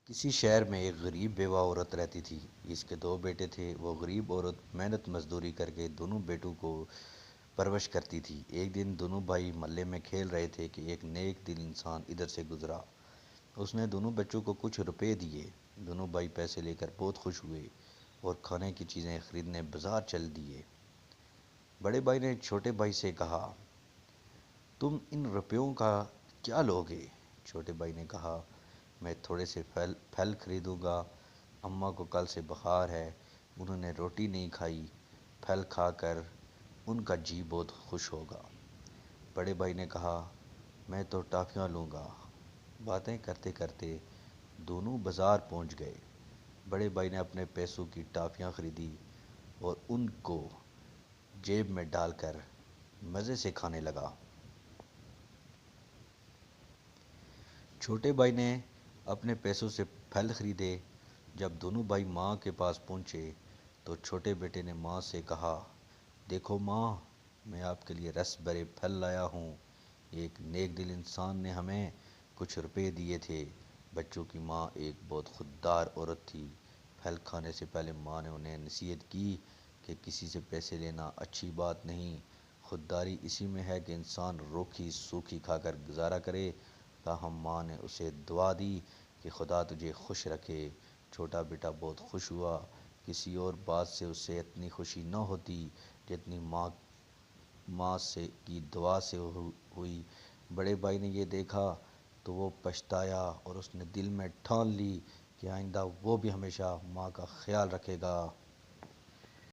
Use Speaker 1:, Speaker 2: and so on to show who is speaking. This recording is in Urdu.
Speaker 1: کسی شہر میں ایک غریب بیوہ عورت رہتی تھی۔ اس کے دو بیٹے تھے۔ وہ غریب عورت محنت مزدوری کر کے دونوں بیٹوں کو پرورش کرتی تھی۔ ایک دن دونوں بھائی محلے میں کھیل رہے تھے کہ ایک نیک دل انسان ادھر سے گزرا۔ اس نے دونوں بچوں کو کچھ روپے دیے۔ دونوں بھائی پیسے لے کر بہت خوش ہوئے اور کھانے کی چیزیں خریدنے بازار چل دیے۔ بڑے بھائی نے چھوٹے بھائی سے کہا، تم ان روپیوں کا کیا لوگے؟ چھوٹے بھائی نے کہا، میں تھوڑے سے پھل خریدوں گا۔ اماں کو کل سے بخار ہے، انہوں نے روٹی نہیں کھائی، پھل کھا کر ان کا جی بہت خوش ہوگا۔ بڑے بھائی نے کہا، میں تو ٹافیاں لوں گا۔ باتیں کرتے کرتے دونوں بازار پہنچ گئے۔ بڑے بھائی نے اپنے پیسوں کی ٹافیاں خریدی اور ان کو جیب میں ڈال کر مزے سے کھانے لگا۔ چھوٹے بھائی نے اپنے پیسوں سے پھل خریدے۔ جب دونوں بھائی ماں کے پاس پہنچے تو چھوٹے بیٹے نے ماں سے کہا، دیکھو ماں، میں آپ کے لیے رس بھرے پھل لایا ہوں۔ ایک نیک دل انسان نے ہمیں کچھ روپے دیے تھے۔ بچوں کی ماں ایک بہت خوددار عورت تھی۔ پھل کھانے سے پہلے ماں نے انہیں نصیحت کی کہ کسی سے پیسے لینا اچھی بات نہیں۔ خودداری اسی میں ہے کہ انسان روکھی سوکھی کھا کر گزارا کرے۔ تاہم ماں نے اسے دعا دی کہ خدا تجھے خوش رکھے۔ چھوٹا بیٹا بہت خوش ہوا۔ کسی اور بات سے اسے اتنی خوشی نہ ہوتی جتنی ماں سے کی دعا سے ہوئی۔ بڑے بھائی نے یہ دیکھا تو وہ پچھتایا اور اس نے دل میں ٹھان لی کہ آئندہ وہ بھی ہمیشہ ماں کا خیال رکھے گا۔